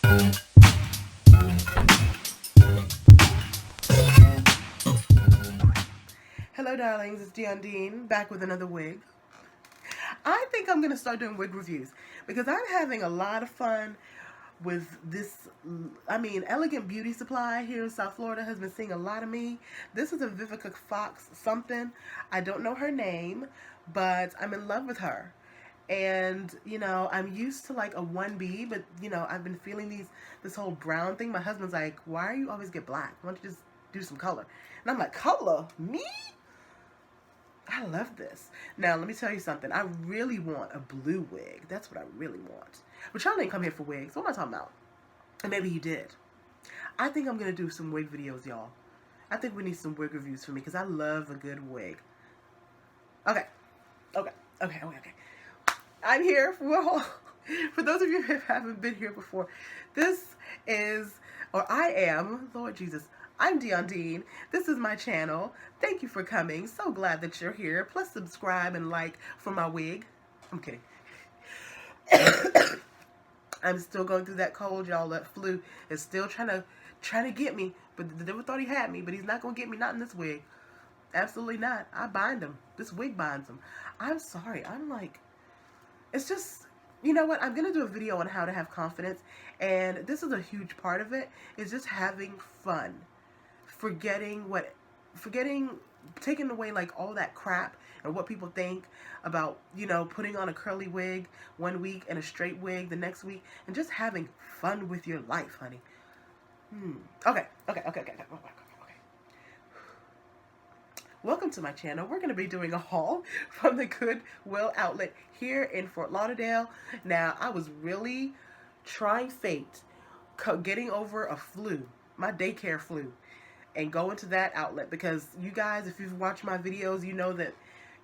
Hello darlings, it's Dean back with another wig. I think I'm going to start doing wig reviews because I'm having a lot of fun with this. Elegant Beauty Supply here in South Florida has been seeing a lot of me. This is a Vivica Fox something. I don't know her name, but I'm in love with her. And, I'm used to like a 1B, but, I've been feeling this whole brown thing. My husband's like, why do you always get black? Why don't you just do some color? And I'm like, color? Me? I love this. Now, let me tell you something. I really want a blue wig. That's what I really want. But y'all didn't come here for wigs. What am I talking about? And maybe you did. I think I'm going to do some wig videos, y'all. I think we need some wig reviews for me because I love a good wig. Okay. I'm here for those of you who haven't been here before. I am, Lord Jesus, I'm Dean. This is my channel. Thank you for coming. So glad that you're here. Plus subscribe and like for my wig. I'm kidding. I'm still going through that cold, y'all. That flu is still trying to get me. But the devil thought he had me, but he's not going to get me, not in this wig. Absolutely not. I bind him. This wig binds him. I'm sorry. It's just, you know what? I'm going to do a video on how to have confidence. And this is a huge part of it. Is just having fun. Taking away like all that crap and what people think about, putting on a curly wig one week and a straight wig the next week and just having fun with your life, honey. Okay. Welcome to my channel. We're going to be doing a haul from the Goodwill Outlet here in Fort Lauderdale. Now, I was really trying fate getting over a flu, my daycare flu, and going to that outlet because you guys, if you've watched my videos, you know that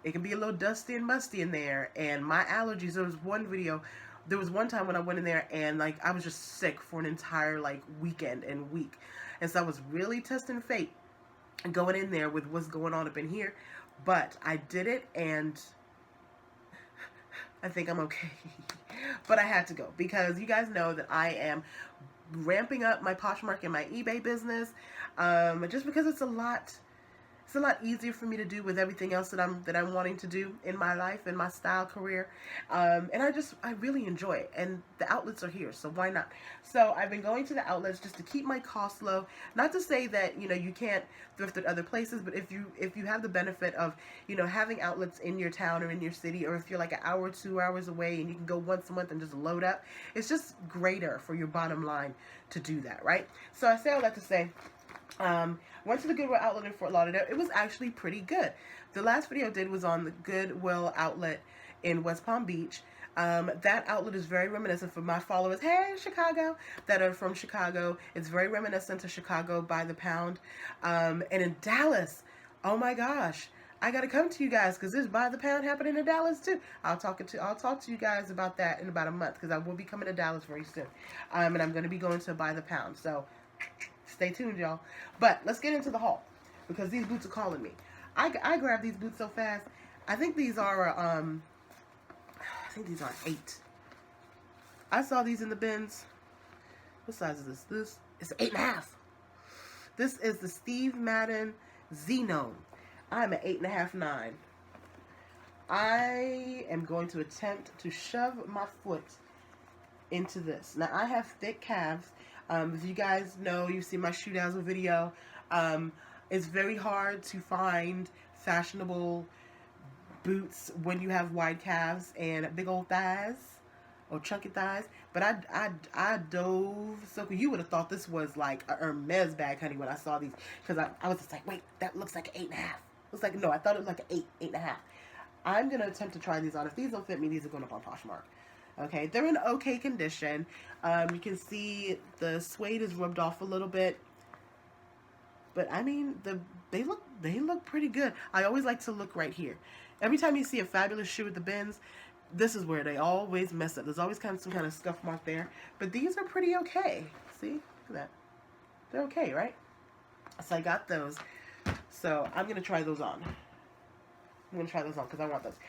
it can be a little dusty and musty in there. And my allergies, there was one time when I went in there and I was just sick for an entire weekend and week. And so I was really testing fate going in there with what's going on up in here. But I did it and I think I'm okay. But I had to go because you guys know that I am ramping up my Poshmark and my eBay business, just because it's a lot easier for me to do with everything else that I'm wanting to do in my life and my style career, and I really enjoy it, and the outlets are here, so why not? So I've been going to the outlets just to keep my costs low. Not to say that you can't thrift at other places, but if you have the benefit of having outlets in your town or in your city, or if you're like an hour or 2 hours away and you can go once a month and just load up, it's just greater for your bottom line to do that, right? So I say all that to say, went to the Goodwill Outlet in Fort Lauderdale. It was actually pretty good. The last video I did was on the Goodwill Outlet in West Palm Beach. That outlet is very reminiscent for my followers, hey, Chicago, that are from Chicago. It's very reminiscent to Chicago by the pound. And in Dallas, oh my gosh, I got to come to you guys because there's by the pound happening in Dallas too. I'll talk to you guys about that in about a month because I will be coming to Dallas very soon. And I'm going to be going to by the pound. So stay tuned, y'all. But let's get into the haul because these boots are calling me. I grabbed these boots so fast. I think these are 8. I saw these in the bins. What size is this? This is 8.5. This is the Steve Madden Xenome. I'm at 8.5, 9. I am going to attempt to shove my foot into this. Now I have thick calves. If you guys know, you see my shoe dazzle video. It's very hard to find fashionable boots when you have wide calves and big old thighs or chunky thighs. But I dove. So you would have thought this was like a Hermes bag, honey, when I saw these, because I was just like, wait, that looks like an 8.5. Looks like, no, I thought it was like an 8.5. I'm gonna attempt to try these on. If these don't fit me, these are going up on Poshmark. Okay, they're in okay condition. You can see the suede is rubbed off a little bit, but I mean they look pretty good. I always like to look right here. Every time you see a fabulous shoe at the bins, this is where they always mess up. There's always some kind of scuff mark there, but these are pretty okay. See, look at that. They're okay, right? So I got those. So I'm gonna try those on. I'm gonna try those on because I want those.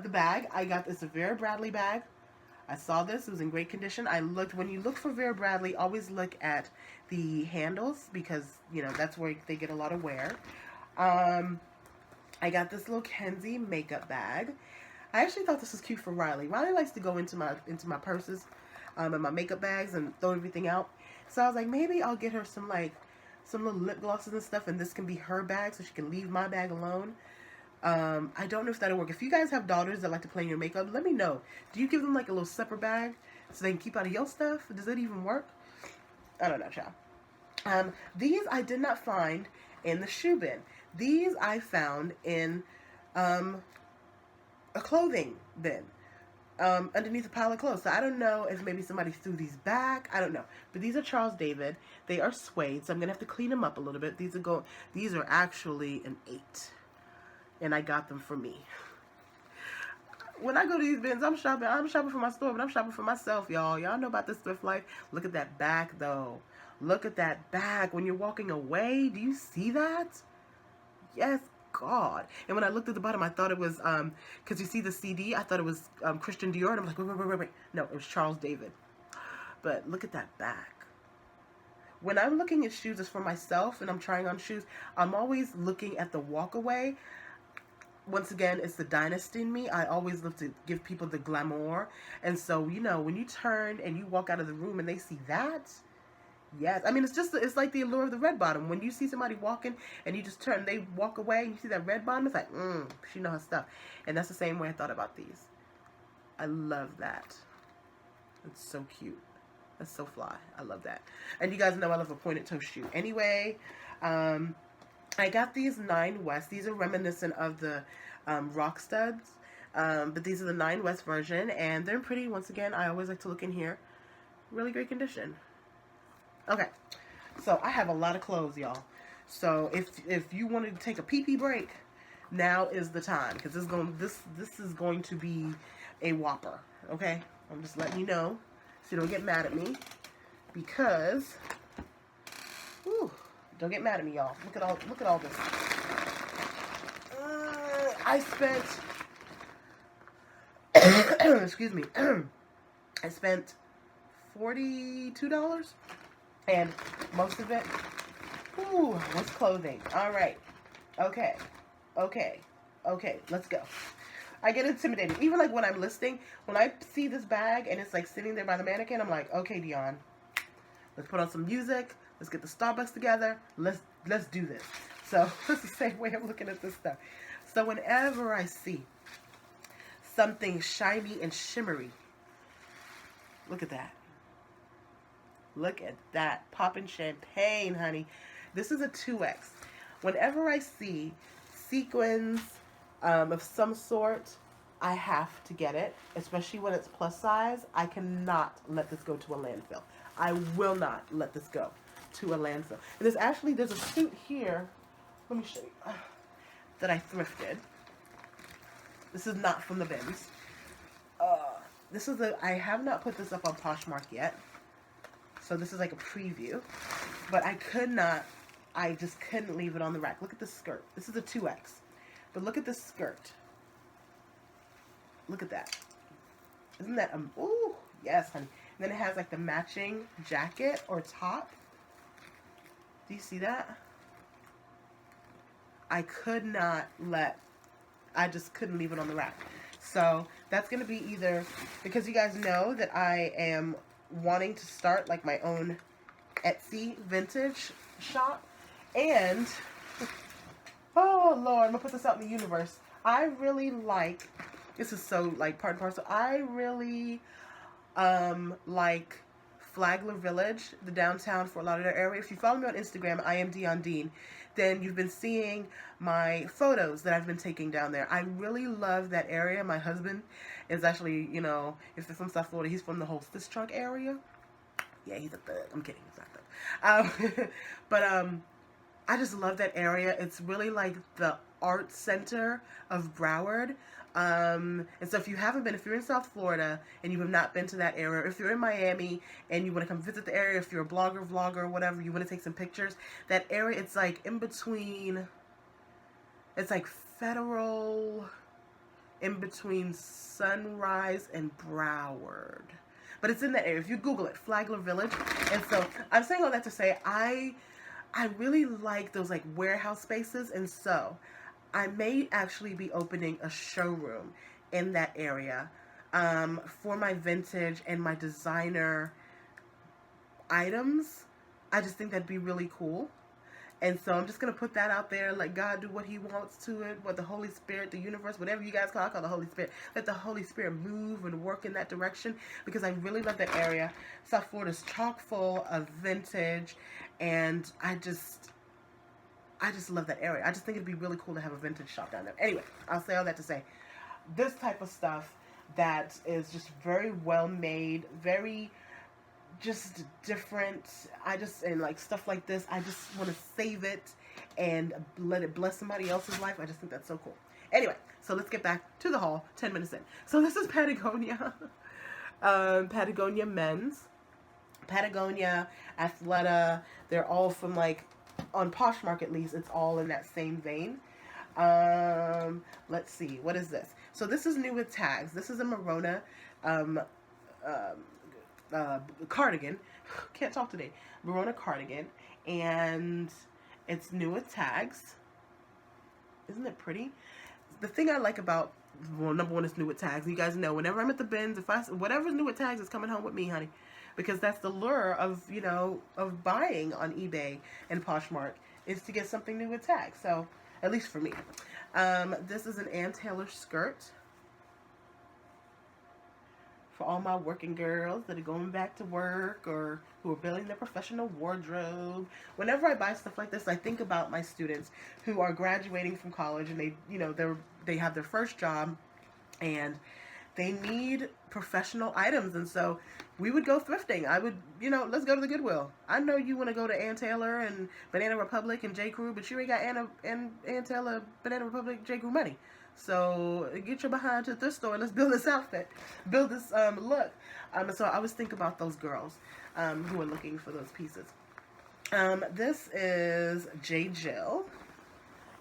The bag I got is a Vera Bradley bag. I saw this. It was in great condition. When you look for Vera Bradley, always look at the handles because, you know, that's where they get a lot of wear. I got this little Kenzie makeup bag. I actually thought this was cute for Riley. Riley likes to go into my purses and my makeup bags and throw everything out. So I was like, maybe I'll get her some little lip glosses and stuff, and this can be her bag so she can leave my bag alone. I don't know if that'll work. If you guys have daughters that like to play in your makeup, let me know. Do you give them like a little separate bag so they can keep out of your stuff? Does it even work? I don't know, child. These I did not find in the shoe bin. These I found in a clothing bin underneath a pile of clothes. So I don't know if maybe somebody threw these back. I don't know. But these are Charles David. They are suede, so I'm gonna have to clean them up a little bit. These are actually an 8. And I got them for me. When I go to these bins, I'm shopping for my store, but I'm shopping for myself, y'all. Y'all know about this thrift life. Look at that bag, though. Look at that bag. When you're walking away, do you see that? Yes, God. And when I looked at the bottom, I thought it was, because you see the CD, I thought it was Christian Dior. And I'm like, wait. No, it was Charles David. But look at that bag. When I'm looking at shoes, it's for myself, and I'm trying on shoes, I'm always looking at the walkaway. Once again, it's the dynasty in me. I always love to give people the glamour. And so, you know, when you turn and you walk out of the room and they see that, yes. I mean, it's like the allure of the red bottom. When you see somebody walking and you just turn, they walk away and you see that red bottom, it's like, she know her stuff. And that's the same way I thought about these. I love that. It's so cute. That's so fly. I love that. And you guys know I love a pointed toe shoe. Anyway, I got these 9 West. These are reminiscent of the Rock Studs. But these are the 9 West version. And they're pretty. Once again, I always like to look in here. Really great condition. Okay. So I have a lot of clothes, y'all. So if you wanted to take a pee-pee break, now is the time. Because this is going to be a whopper. Okay? I'm just letting you know. So you don't get mad at me. Because... Whew. Don't get mad at me, y'all. Look at all this. I spent, excuse me, I spent $42, and most of it, was clothing. All right, okay, let's go. I get intimidated. Even like when I'm listing, when I see this bag and it's like sitting there by the mannequin, I'm like, okay, Dion, let's put on some music. Let's get the Starbucks together. Let's do this. So that's the same way I'm looking at this stuff. So whenever I see something shiny and shimmery, look at that. Look at that. Popping champagne, honey. This is a 2X. Whenever I see sequins of some sort, I have to get it. Especially when it's plus size. I cannot let this go to a landfill. I will not let this go to a landfill. And there's a suit here, let me show you, that I thrifted. This is not from the bins. I have not put this up on Poshmark yet. So this is like a preview. But I just couldn't leave it on the rack. Look at this skirt. This is a 2X. But look at this skirt. Look at that. Isn't that, ooh, yes, honey. And then it has like the matching jacket or top. Do you see that? I just couldn't leave it on the rack. So that's going to be either, because you guys know that I am wanting to start like my own Etsy vintage shop. And, oh Lord, I'm going to put this out in the universe. I really like, this is so like part and parcel. I really like Flagler Village, the downtown Fort Lauderdale area. If you follow me on Instagram, I am Dion Dean, then you've been seeing my photos that I've been taking down there. I really love that area. My husband is actually, you know, if they're from South Florida, he's from the Hostess Trunk area. Yeah, he's a thug. I'm kidding. He's not a thug. But I just love that area. It's really like the art center of Broward. And so if you're in South Florida and you have not been to that area, if you're in Miami and you want to come visit the area, if you're a blogger, vlogger, whatever, you want to take some pictures, that area, it's like in between, it's like Federal in between Sunrise and Broward. But it's in that area. If you Google it, Flagler Village. And so I'm saying all that to say I really like those like warehouse spaces, and so I may actually be opening a showroom in that area for my vintage and my designer items. I just think that'd be really cool. And so I'm just going to put that out there. Let God do what he wants to it. What the Holy Spirit, the universe, whatever you guys call it, I call the Holy Spirit. Let the Holy Spirit move and work in that direction, because I really love that area. South Florida's chock full of vintage, and I just love that area. I just think it'd be really cool to have a vintage shop down there. Anyway, I'll say all that to say, this type of stuff that is just very well made, very just different. And like stuff like this, I just want to save it and let it bless somebody else's life. I just think that's so cool. Anyway, so let's get back to the haul 10 minutes in. So this is Patagonia. Patagonia men's. Patagonia, Athleta, they're all from like, on Poshmark at least, it's all in that same vein. Let's see, what is this? So this is new with tags. This is a Merona cardigan. Can't talk today. Merona cardigan, and it's new with tags. Isn't it pretty? The thing I like about, well, number one, it's new with tags. You guys know, whenever I'm at the bins, whatever's new with tags is coming home with me, honey, because that's the lure of, you know, of buying on eBay and Poshmark, is to get something new with tags. So at least for me. This is an Ann Taylor skirt for all my working girls that are going back to work or who are building their professional wardrobe. Whenever I buy stuff like this, I think about my students who are graduating from college, and they, you know, they have their first job and they need professional items. And so we would go thrifting. I would, you know, let's go to the Goodwill. I know you want to go to Ann Taylor and Banana Republic and J. Crew, but you ain't got Ann Taylor, Banana Republic, J. Crew money. So get your behind to the thrift store and let's build this outfit, build this look. So I always think about those girls who are looking for those pieces. This is J. Jill.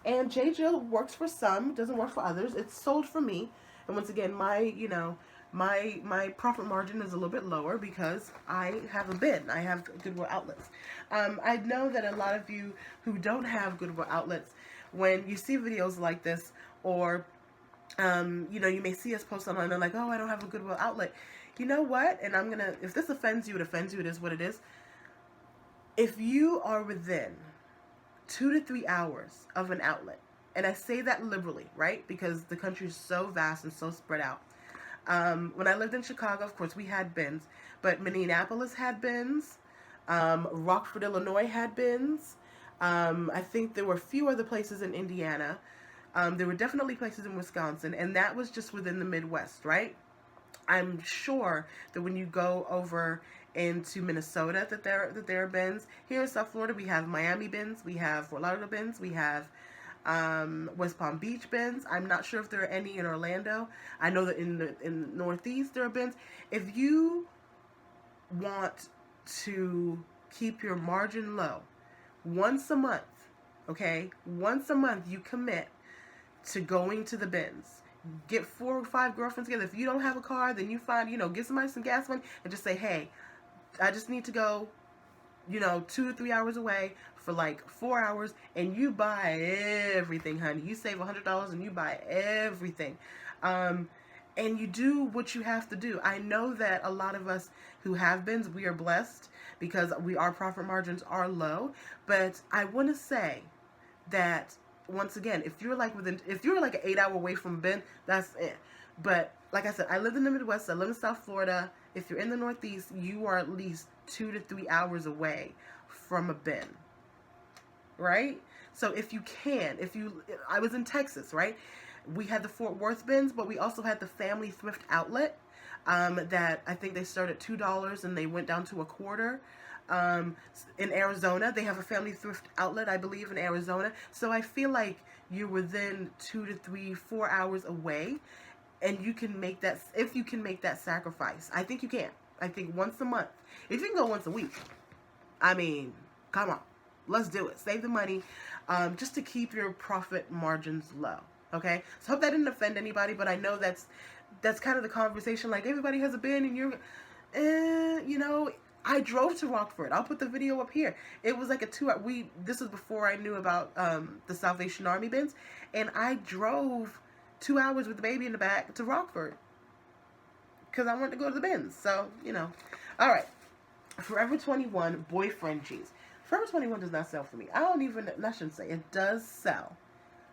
And J. Jill works for some, doesn't work for others. It's sold for me. And once again, my profit margin is a little bit lower because I have a bin. I have Goodwill Outlets. I know that a lot of you who don't have Goodwill Outlets, when you see videos like this, or you know, you may see us post online and like, oh, I don't have a Goodwill Outlet. You know what? And I'm gonna, if this offends you, it offends you. It is what it is. If you are within 2 to 3 hours of an outlet, and I say that liberally, right? Because the country is so vast and so spread out. When I lived in Chicago, of course, we had bins, but Minneapolis had bins. Rockford, Illinois had bins. I think there were a few other places in Indiana. There were definitely places in Wisconsin, and that was just within the Midwest, right? I'm sure that when you go over into Minnesota that there are bins. Here in South Florida, we have Miami bins, we have Fort Lauderdale bins, we have West Palm Beach bins. I'm not sure if there are any in Orlando. I know that in the Northeast there are bins. If you want to keep your margin low, once a month, okay, once a month you commit to going to the bins. Get 4 or 5 girlfriends together. If you don't have a car, then you find, you know, give somebody some gas money and just say, hey, I just need to go, you know, 2 or 3 hours away for like 4 hours, and you buy everything, honey. You save $100 and you buy everything. And you do what you have to do. I know that a lot of us who have bins, we are blessed because our profit margins are low. But I want to say that, once again, if you're like an 8-hour away from a bin, that's it. But like I said, I live in the Midwest. I live in South Florida. If you're in the Northeast, you are at least 2 to 3 hours away from a bin, right? So if you can, I was in Texas, right? We had the Fort Worth bins, but we also had the Family Thrift Outlet that I think they started at $2 and they went down to $1. In Arizona, they have a Family Thrift Outlet, I believe, in Arizona. So I feel like you're within 2 to 3, 4 hours away, and you can make that, if you can make that sacrifice. I think you can. I think once a month. If you can go once a week, I mean, come on, let's do it. Save the money, just to keep your profit margins low. Okay, so hope that didn't offend anybody, but I know that's kind of the conversation. Like, everybody has a bin, and you're, you know, I drove to Rockford. I'll put the video up here. It was like a 2 hour. This was before I knew about the Salvation Army bins, and I drove 2 hours with the baby in the back to Rockford because I wanted to go to the bins. So, you know, all right. Forever 21 boyfriend jeans. Forever 21 does not sell for me. I shouldn't say it does sell,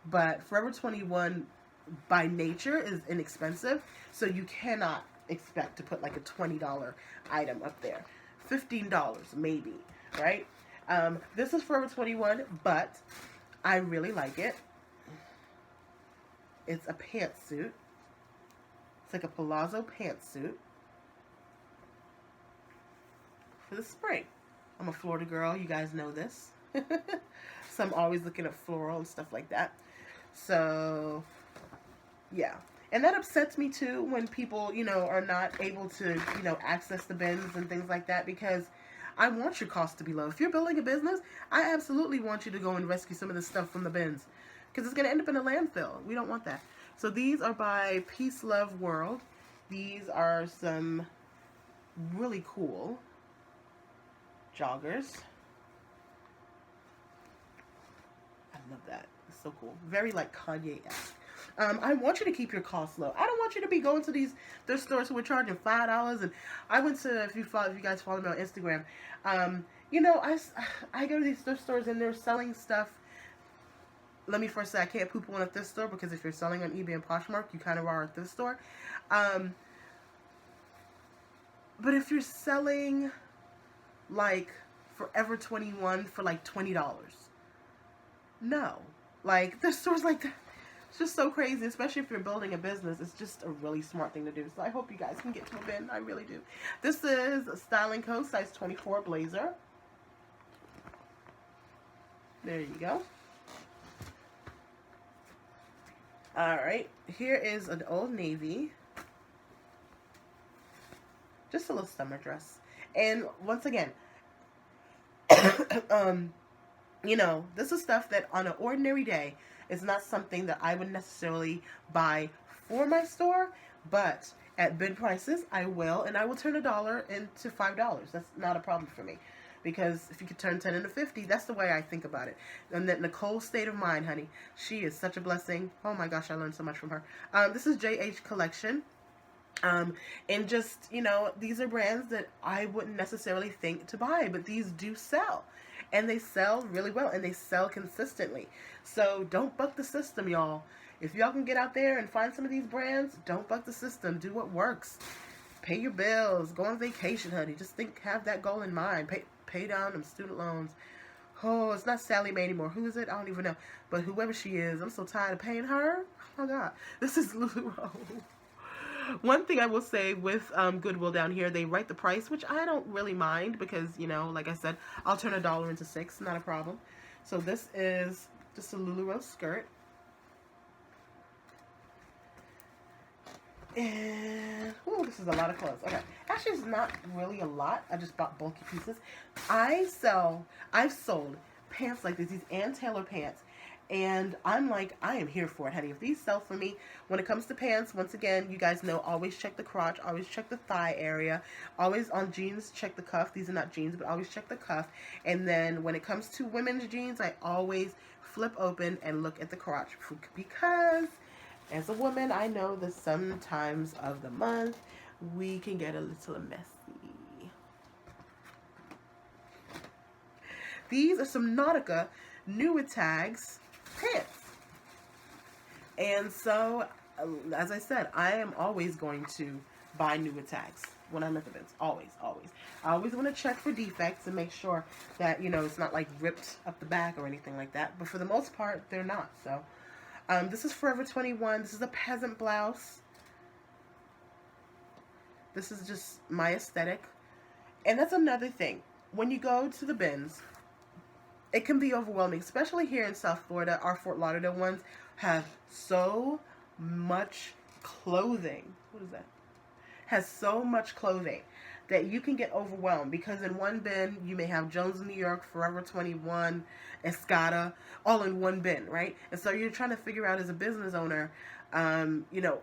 but Forever 21 by nature is inexpensive, so you cannot expect to put like a $20 item up there. $15 maybe, right? This is Forever 21, but I really like it. It's a pantsuit. It's like a palazzo pantsuit for the spring. I'm a Florida girl. You guys know this. So I'm always looking at floral and stuff like that. So, yeah. And that upsets me too when people, you know, are not able to, you know, access the bins and things like that, because I want your cost to be low. If you're building a business, I absolutely want you to go and rescue some of this stuff from the bins, because it's going to end up in a landfill. We don't want that. So these are by Peace Love World. These are some really cool joggers. I love that. It's so cool. Very like Kanye-esque. I want you to keep your costs low. I don't want you to be going to these thrift stores who are charging $5. And I went to, if you guys follow me on Instagram, you know, I go to these thrift stores and they're selling stuff. Let me first say, I can't poop on a thrift store, because if you're selling on eBay and Poshmark, you kind of are a thrift store. But if you're selling like Forever 21 for like $20, no. Like, there's stores like that. It's just so crazy, especially if you're building a business. It's just a really smart thing to do. So I hope you guys can get to a bin. I really do. This is a Styling Co. size 24 blazer. There you go. Alright, here is an Old Navy. Just a little summer dress. And once again, you know, this is stuff that on an ordinary day is not something that I would necessarily buy for my store, but at bid prices, I will, and I will turn $1 into $5. That's not a problem for me. Because if you could turn 10 into 50, that's the way I think about it. And that Nicole's state of mind, honey, she is such a blessing. Oh my gosh, I learned so much from her. This is JH Collection. And just, you know, these are brands that I wouldn't necessarily think to buy, but these do sell. And they sell really well, and they sell consistently. So don't buck the system, y'all. If y'all can get out there and find some of these brands, don't buck the system. Do what works. Pay your bills. Go on vacation, honey. Just have that goal in mind. Pay down them student loans. Oh, it's not Sally Mae anymore. Who is it? I don't even know. But whoever she is, I'm so tired of paying her. Oh my God. This is LuLaRoe. One thing I will say with Goodwill down here, they write the price, which I don't really mind because, you know, like I said, I'll turn $1 into $6. Not a problem. So this is just a LuLaRoe skirt. And, ooh, this is a lot of clothes. Okay. Actually, it's not really a lot. I just bought bulky pieces. I've sold pants like these Ann Taylor pants. And I'm like, I am here for it, honey. If these sell for me, when it comes to pants, once again, you guys know, always check the crotch, always check the thigh area, always on jeans, check the cuff. These are not jeans, but always check the cuff. And then when it comes to women's jeans, I always flip open and look at the crotch, because as a woman, I know that sometimes of the month, we can get a little messy. These are some Nautica New Tags pants. And so, as I said, I am always going to buy New Tags when I'm at the bins. Always, always. I always want to check for defects and make sure that, you know, it's not like ripped up the back or anything like that. But for the most part, they're not. So, this is Forever 21. This is a peasant blouse. This is just my aesthetic. And that's another thing. When you go to the bins, it can be overwhelming, especially here in South Florida. Our Fort Lauderdale ones have so much clothing. What is that? Has so much clothing that you can get overwhelmed, because in one bin you may have Jones New York, Forever 21, Escada, all in one bin, right? And so you're trying to figure out as a business owner, you know,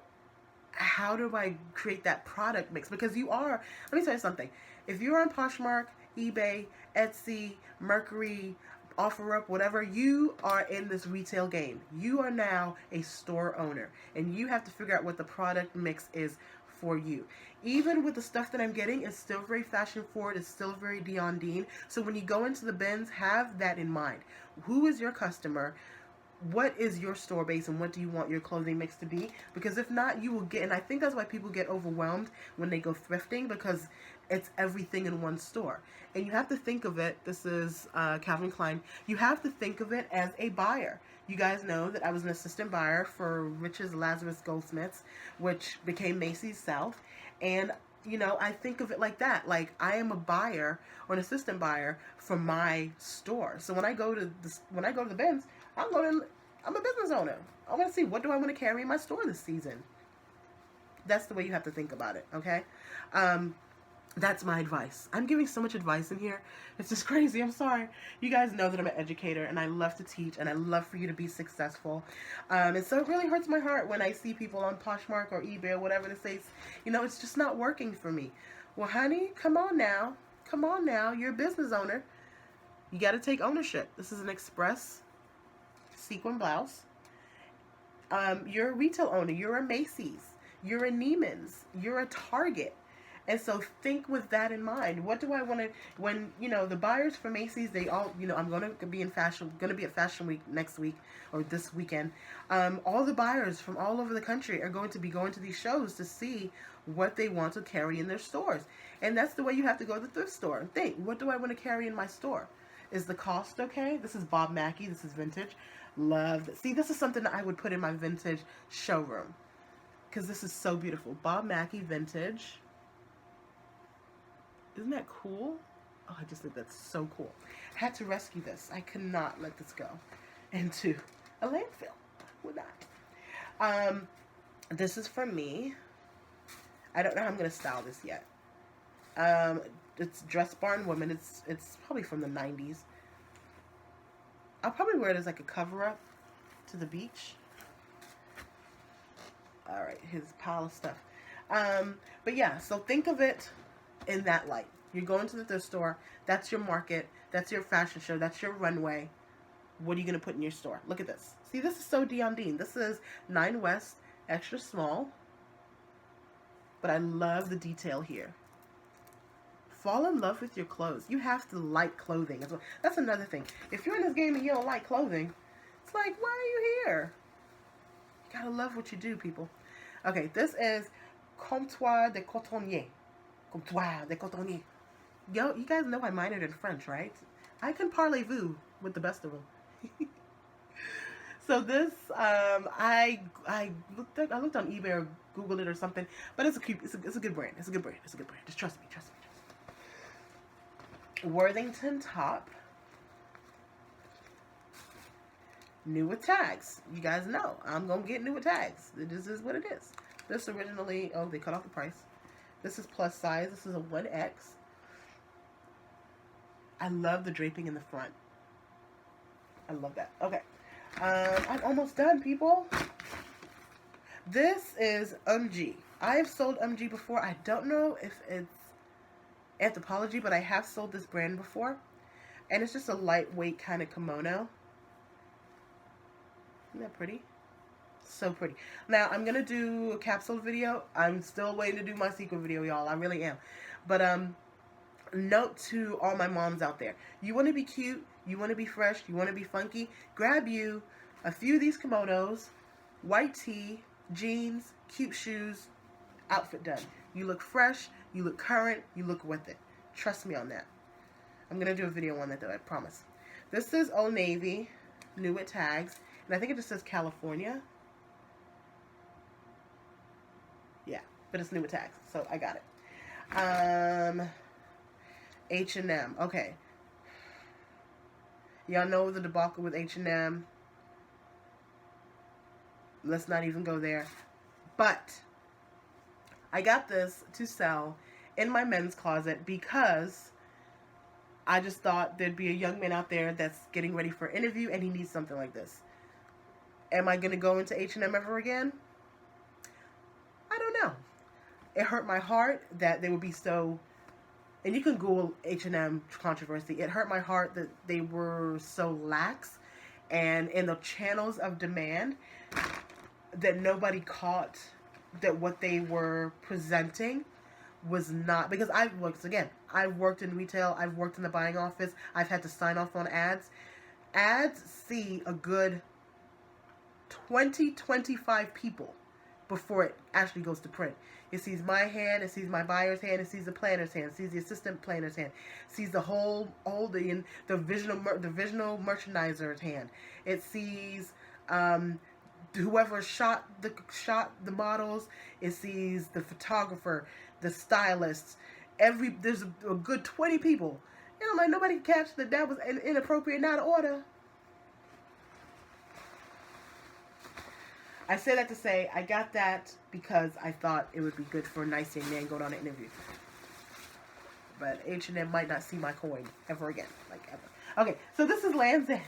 how do I create that product mix? Because you are, let me tell you something. If you're on Poshmark, eBay, Etsy, Mercury, OfferUp, whatever, you are in this retail game. You are now a store owner, and you have to figure out what the product mix is for you. Even with the stuff that I'm getting, it's still very fashion forward. It's still very Dion Dean. So when you go into the bins, have that in mind. Who is your customer? What is your store base, and what do you want your clothing mix to be? Because if not, you will get, and I think that's why people get overwhelmed when they go thrifting, because it's everything in one store. And you have to think of it, this is Calvin Klein, you have to think of it as a buyer. You guys know that I was an assistant buyer for Rich's Lazarus Goldsmiths, which became Macy's South. And you know, I think of it like that. Like, I am a buyer or an assistant buyer for my store. So when I go to the bins, I'm a business owner. I want to see, what do I want to carry in my store this season. That's the way you have to think about it, okay? That's my advice. I'm giving so much advice in here. It's just crazy. I'm sorry. You guys know that I'm an educator, and I love to teach, and I love for you to be successful. And so it really hurts my heart when I see people on Poshmark or eBay or whatever to say, you know, it's just not working for me. Well, honey, come on now. Come on now. You're a business owner. You got to take ownership. This is an express sequin blouse. You're a retail owner. You're a Macy's. You're a Neiman's. You're a Target. And so think with that in mind. What do I want to, when, you know, the buyers for Macy's, they all, you know, I'm going to be at Fashion Week next week or this weekend. All the buyers from all over the country are going to be going to these shows to see what they want to carry in their stores. And that's the way you have to go to the thrift store and think, what do I want to carry in my store? Is the cost okay? This is Bob Mackie. This is vintage. Love it. See, this is something that I would put in my vintage showroom, because this is so beautiful. Bob Mackie vintage. Isn't that cool? Oh, I just think that's so cool. I had to rescue this. I could not let this go into a landfill. Would not. This is for me. I don't know how I'm going to style this yet. It's Dress Barn Woman. It's probably from the 90s. I'll probably wear it as like a cover-up to the beach. Alright, his pile of stuff. But yeah, so think of it in that light. You're going to the thrift store. That's your market. That's your fashion show. That's your runway. What are you going to put in your store? Look at this. See, this is so Dion Dean. This is 9 West, extra small. But I love the detail here. Fall in love with your clothes. You have to like clothing as well. That's another thing. If you're in this game and you don't like clothing, it's like, why are you here? You gotta love what you do, people. Okay, this is Comptoir de Cotonnier. Comptoir de Cotonnier. Yo, you guys know I minored in French, right? I can parlez-vous with the best of them. So this, I looked on eBay or Googled it or something, but it's a good brand. It's a good brand. It's a good brand. Just trust me. Worthington top, new with tags. You guys know I'm gonna get new with tags. This is what it is. This originally, oh, they cut off the price. This is plus size. This is a 1X. I love the draping in the front. I love that. Okay, I'm almost done, people. This is UMG. I have sold UMG before. I don't know if it's Anthropology, but I have sold this brand before, and it's just a lightweight kind of kimono. Isn't that pretty? So pretty. Now I'm gonna do a capsule video. I'm still waiting to do my sequel video, y'all. I really am. But note to all my moms out there: you want to be cute, you want to be fresh, you want to be funky. Grab you a few of these kimonos, white tee, jeans, cute shoes, outfit done. You look fresh, you look current, you look with it. Trust me on that. I'm going to do a video on that though, I promise. This is Old Navy, new with tags, and I think it just says California. Yeah, but it's new with tags, so I got it. H&M, okay. Y'all know the debacle with H&M. Let's not even go there. But I got this to sell in my men's closet because I just thought there'd be a young man out there that's getting ready for an interview and he needs something like this. Am I going to go into H&M ever again? I don't know. It hurt my heart that they would be so, and you can Google H&M controversy. It hurt my heart that they were so lax and in the channels of demand that nobody caught that what they were presenting was not, because I've worked in retail, I've worked in the buying office, I've had to sign off on ads. Ads see a good 25 people before it actually goes to print. It sees my hand, it sees my buyer's hand, it sees the planner's hand, it sees the assistant planner's hand, it sees the the visual merchandiser's hand. It sees whoever shot the models. It sees the photographer, the stylists. There's a good 20 people. And I'm like, nobody catch that was inappropriate and out of order. I say that to say I got that because I thought it would be good for a nice young man going on an interview. But H&M might not see my coin ever again, like ever. Okay, so this is Land's End.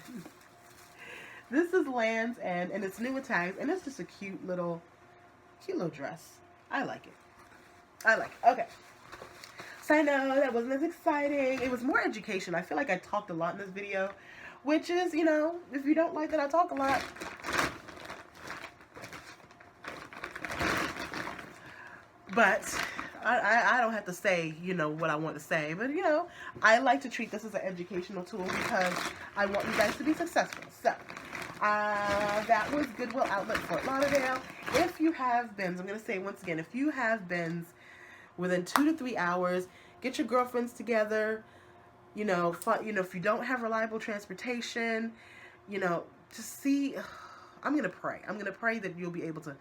This is Land's End, and it's new with tags, and it's just a cute little dress. I like it. Okay. So I know that wasn't as exciting. It was more education. I feel like I talked a lot in this video, which is, if you don't like that I talk a lot, but I don't have to say, what I want to say. But, I like to treat this as an educational tool because I want you guys to be successful. So, that was Goodwill Outlet, Fort Lauderdale. If you have bins, I'm going to say once again, if you have bins within 2 to 3 hours, get your girlfriends together. If you don't have reliable transportation, just see. I'm going to pray. I'm going to pray that you'll be able to.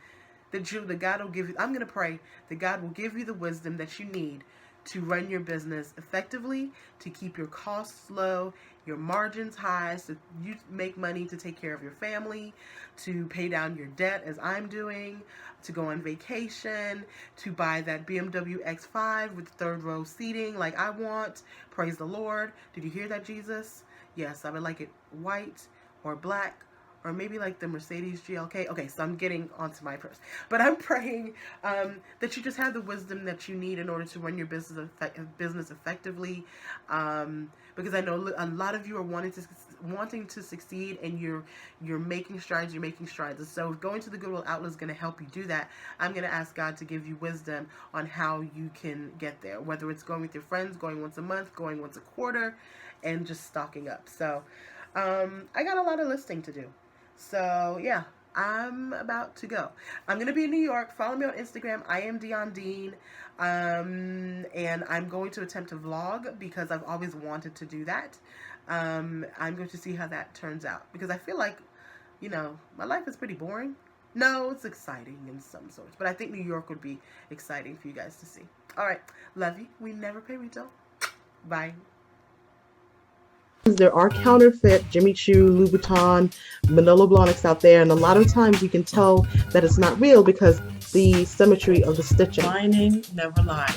That God will give you. I'm going to pray that God will give you the wisdom that you need to run your business effectively, to keep your costs low, your margins high, so you make money to take care of your family, to pay down your debt as I'm doing, to go on vacation, to buy that BMW X5 with third row seating like I want. Praise the Lord. Did you hear that, Jesus? Yes, I would like it white or black, or maybe like the Mercedes GLK. Okay, so I'm getting onto my purse. But I'm praying that you just have the wisdom that you need in order to run your business effectively. Because I know a lot of you are wanting to succeed, and you're making strides. And so going to the Goodwill Outlet is going to help you do that. I'm going to ask God to give you wisdom on how you can get there. Whether it's going with your friends, going once a month, going once a quarter, and just stocking up. So I got a lot of listing to do. So, yeah, I'm about to go. I'm going to be in New York. Follow me on Instagram. I am Dion Dean. And I'm going to attempt to vlog because I've always wanted to do that. I'm going to see how that turns out. Because I feel like, my life is pretty boring. No, it's exciting in some sorts. But I think New York would be exciting for you guys to see. All right. Love you. We never pay retail. Bye. There are counterfeit Jimmy Choo, Louboutin, Manolo Blahniks out there, and a lot of times you can tell that it's not real because the symmetry of the stitching. Lining never lies.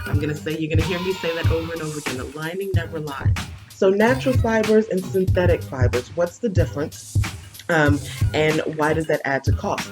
You're going to hear me say that over and over again. The lining never lies. So natural fibers and synthetic fibers, what's the difference? And why does that add to cost?